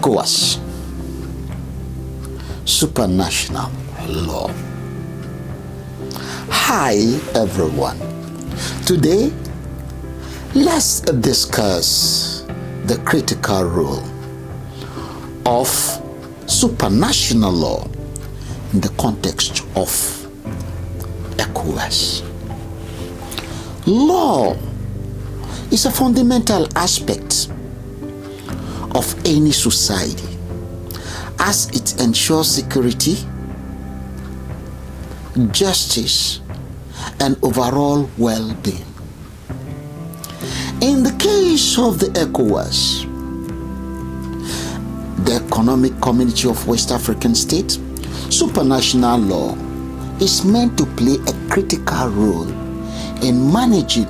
Ecowas, supranational law. Hi everyone. Today, let's discuss the critical role of supranational law in the context of Ecowas. Law is a fundamental aspect of any society as it ensures security, justice, and overall well-being. In the case of the Ecowas, the Economic Community of West African States, supranational law is meant to play a critical role in managing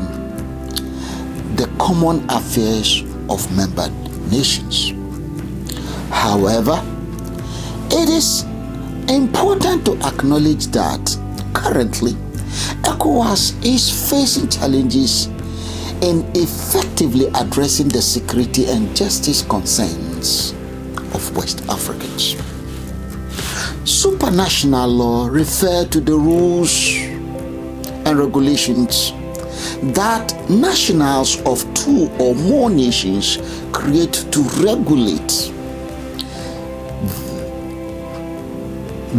the common affairs of member nations. However, it is important to acknowledge that currently ECOWAS is facing challenges in effectively addressing the security and justice concerns of West Africans. Supranational law refers to the rules and regulations that nationals of two or more nations create to regulate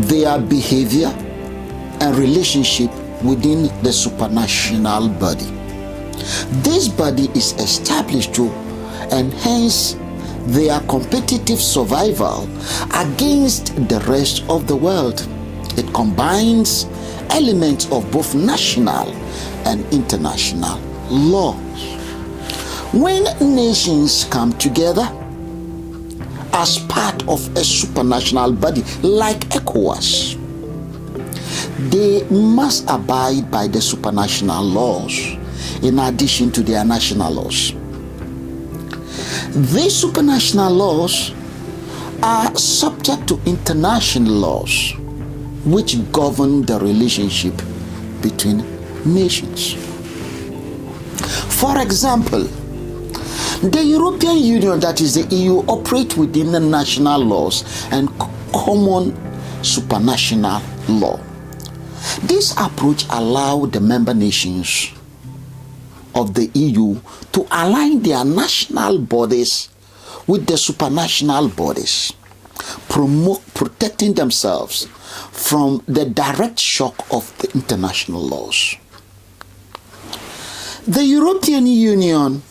their behavior and relationship within the supranational body. This body is established to enhance their competitive survival against the rest of the world. It combines elements of both national and international laws. When nations come together as part of a supranational body like ECOWAS, they must abide by the supranational laws in addition to their national laws. These supranational laws are subject to international laws which govern the relationship between nations. For example, the European Union, that is the EU, operates within the national laws and common supranational law. This approach allows the member nations of the EU to align their national bodies with the supranational bodies, protecting themselves from the direct shock of the international laws. The European Union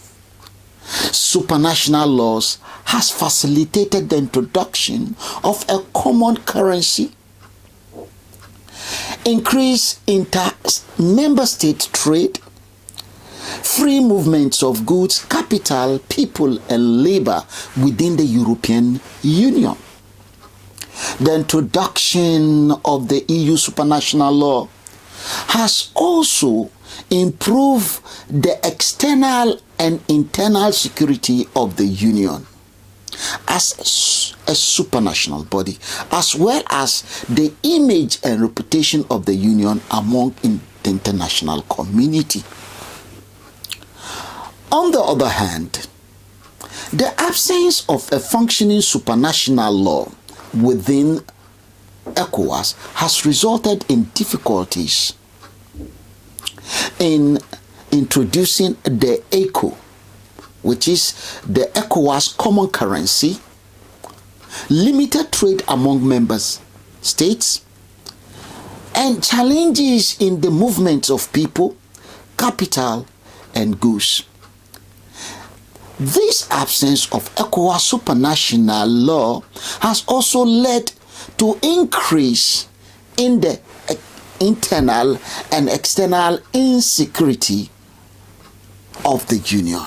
supranational laws has facilitated the introduction of a common currency, increased inter-member state trade, free movements of goods, capital, people, and labor within the European Union. The introduction of the EU supranational law has also improved the external and internal security of the Union as a supranational body, as well as the image and reputation of the Union among the international community. On the other hand, the absence of a functioning supranational law within ECOWAS has resulted in difficulties in introducing the ECO, which is the ECOWAS common currency, limited trade among member states, and challenges in the movement of people, capital, and goods. This absence of ECOWAS supranational law has also led to increase in the internal and external insecurity of the Union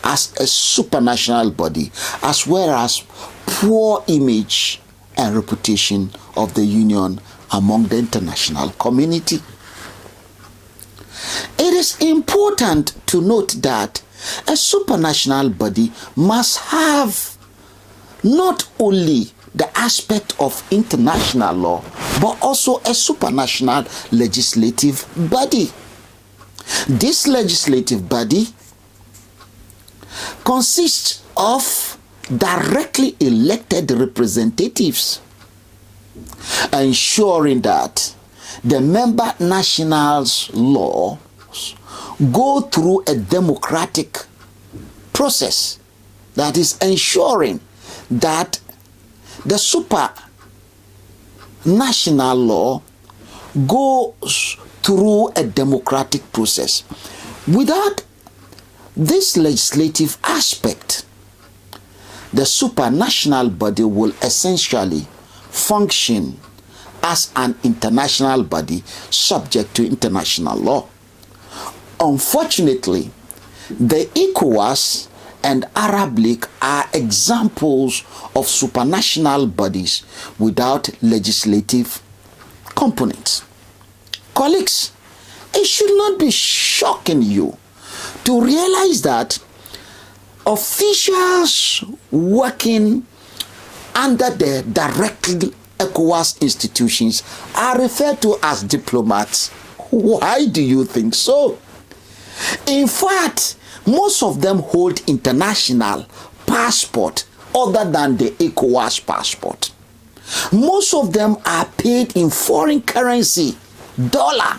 as a supranational body, as well as poor image and reputation of the Union among the international community. It is important to note that a supranational body must have not only the aspect of international law, but also a supranational legislative body. This legislative body consists of directly elected representatives, ensuring that the member nationals' laws go through a democratic process that is ensuring that the supranational law goes through a democratic process. Without this legislative aspect, the supranational body will essentially function as an international body subject to international law. Unfortunately, the Ecowas and Arab League are examples of supranational bodies without legislative components. Colleagues, it should not be shocking you to realize that officials working under the directly Ecowas institutions are referred to as diplomats. Why do you think so? In fact, most of them hold international passport other than the Ecowas passport. Most of them are paid in foreign currency, dollar,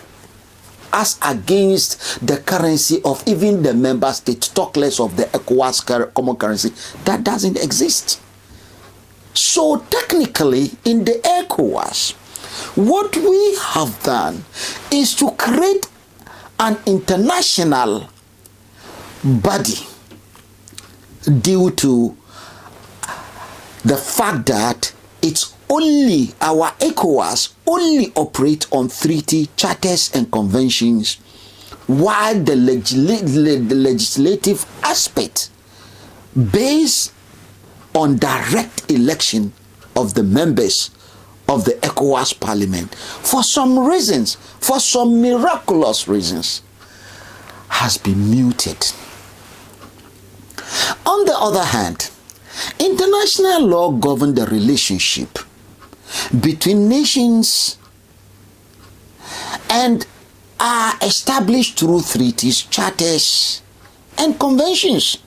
as against the currency of even the member states, talk less of the Ecowas common currency that doesn't exist. So technically, in the Ecowas, what we have done is to create an international body due to the fact that it's only our ECOWAS only operate on treaty, charters and conventions, while the legislative aspect based on direct election of the members of the ECOWAS parliament, for some reasons, for some miraculous reasons, has been muted. On the other hand, international law governs the relationship between nations and are established through treaties, charters, and conventions.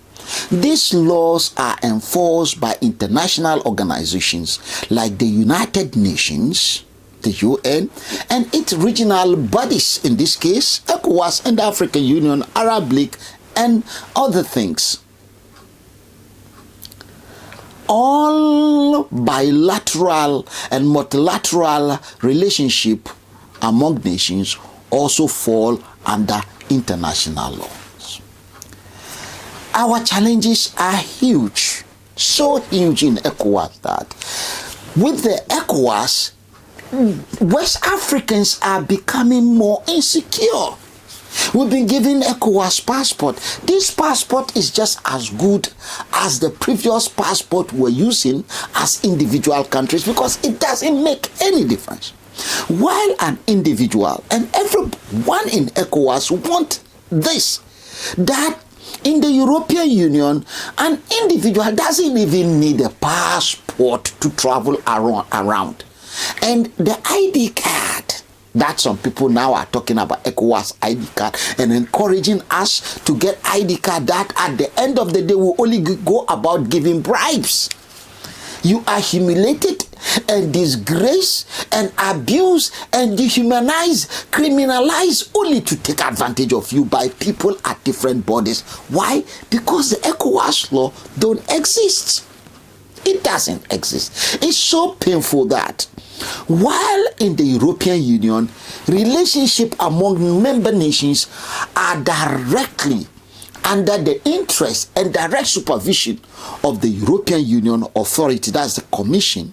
These laws are enforced by international organizations like the United Nations, the UN, and its regional bodies, in this case, ECOWAS and the African Union, Arab League, and other things. All bilateral and multilateral relationship among nations also fall under international law. Our challenges are huge, so huge in ECOWAS that with the ECOWAS, West Africans are becoming more insecure. We've been given ECOWAS passport. This passport is just as good as the previous passport we're using as individual countries because it doesn't make any difference. While an individual and everyone in ECOWAS want this, that in the European Union, an individual doesn't even need a passport to travel around. And the ID card, that some people now are talking about ECOWAS ID card and encouraging us to get ID card that at the end of the day will only go about giving bribes. You are humiliated and disgraced and abused and dehumanized, criminalized only to take advantage of you by people at different bodies. Why? Because the ECOWAS law don't exist. It doesn't exist. It's so painful that while in the European Union, relationship among member nations are directly under the interest and direct supervision of the European Union authority, that's the Commission.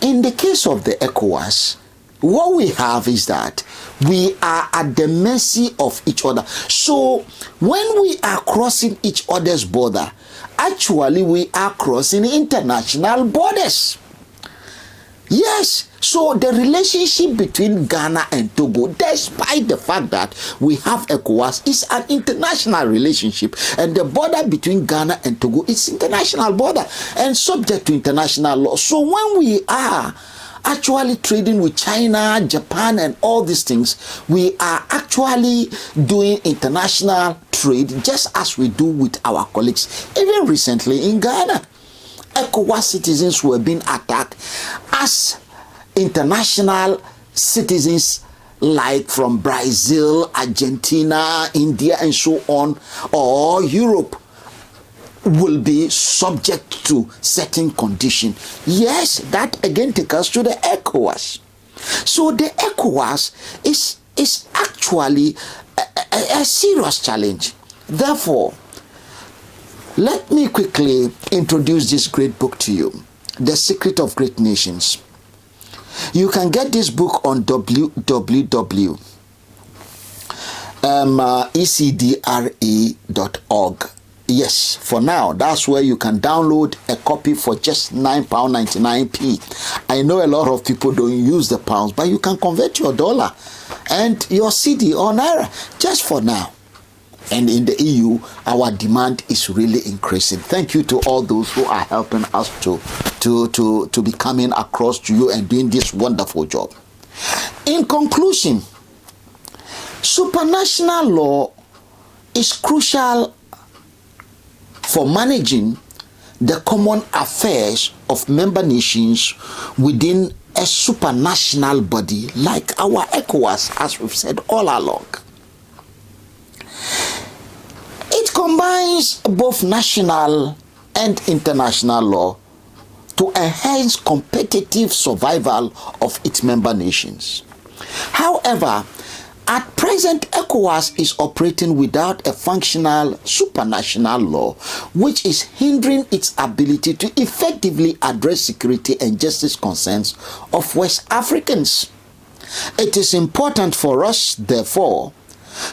In the case of the ECOWAS, what we have is that we are at the mercy of each other. So when we are crossing each other's border, actually we are crossing international borders. Yes, so the relationship between Ghana and Togo, despite the fact that we have ECOWAS, is an international relationship, and the border between Ghana and Togo is international border and subject to international law. So when we are actually trading with China, Japan, and all these things, we are actually doing international trade just as we do with our colleagues. Even recently in Ghana, Ecowas citizens were being attacked as international citizens like from Brazil, Argentina, India, and so on, or Europe, will be subject to certain conditions. Yes, that again takes us to the ECOWAS. So the ECOWAS is actually a serious challenge. Therefore, let me quickly introduce this great book to you, The Secret of Great Nations. You can get this book on www.ecdra.org. Yes, for now, that's where you can download a copy for just £9.99p. I know a lot of people don't use the pounds, but you can convert your dollar and your CD or naira just for now. And in the EU, our demand is really increasing. Thank you to all those who are helping us to be coming across to you and doing this wonderful job. In conclusion, supranational law is crucial for managing the common affairs of member nations within a supranational body like our ECOWAS, as we've said all along. It combines both national and international law to enhance competitive survival of its member nations. However, at present, ECOWAS is operating without a functional supranational law, which is hindering its ability to effectively address security and justice concerns of West Africans. It is important for us, therefore,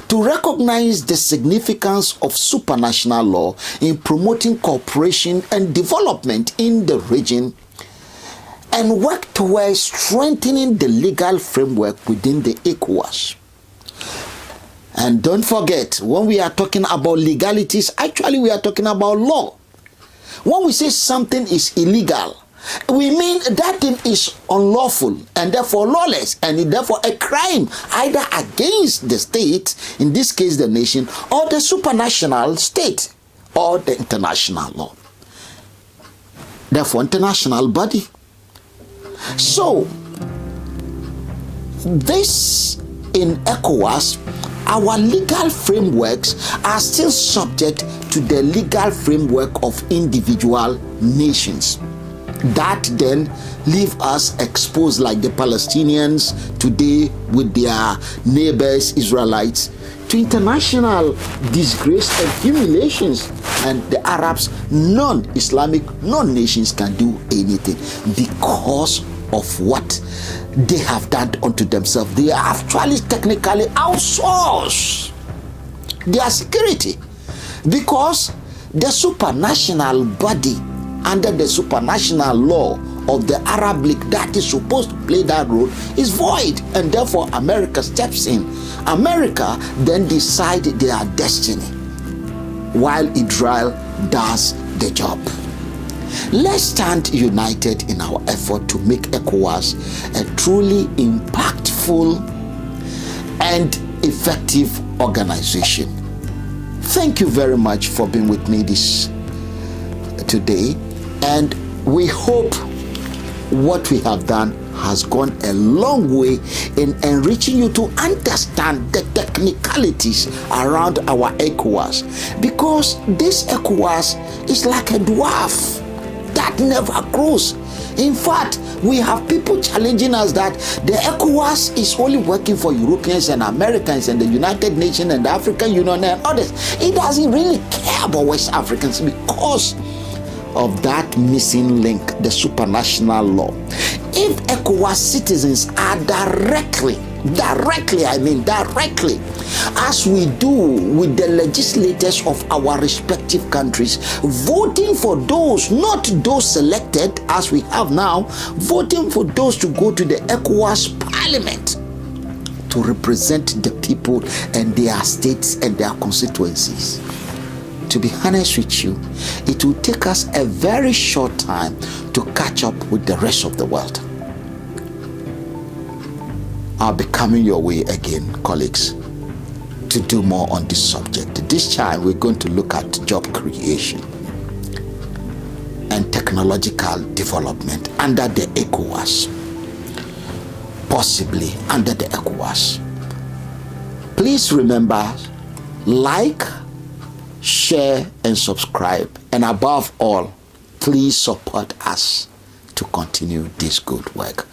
to recognize the significance of supranational law in promoting cooperation and development in the region and work towards strengthening the legal framework within the ECOWAS. And don't forget, when we are talking about legalities, actually we are talking about law. When we say something is illegal, we mean that thing is unlawful and therefore lawless and therefore a crime either against the state, in this case the nation, or the supranational state or the international law. Therefore, international body. So, this in ECOWAS, our legal frameworks are still subject to the legal framework of individual nations. That then leave us exposed like the Palestinians today with their neighbors, Israelites, to international disgrace and humiliations. And the Arabs, non-Islamic, non-nations can do anything because of what they have done unto themselves. They are actually technically outsourced their security because the supranational body under the supranational law of the Arab League that is supposed to play that role is void, and therefore America steps in. America then decides their destiny while Israel does the job. Let's stand united in our effort to make ECOWAS a truly impactful and effective organization. Thank you very much for being with me today, and we hope what we have done has gone a long way in enriching you to understand the technicalities around our ECOWAS, because this ECOWAS is like a dwarf that never grows. In fact, we have people challenging us that the ECOWAS is only working for Europeans and Americans and the United Nations and the African Union and others. It doesn't really care about West Africans because of that missing link, the supranational law. If ECOWAS citizens are directly, as we do with the legislators of our respective countries, voting for those, not those selected as we have now, voting for those to go to the ECOWAS parliament to represent the people and their states and their constituencies. To be honest with you, it will take us a very short time to catch up with the rest of the world. I'll be coming your way again, colleagues, to do more on this subject. This time we're going to look at job creation and technological development under the Ecowas, possibly under the Ecowas. Please remember, like, share, and subscribe, and above all, please support us to continue this good work.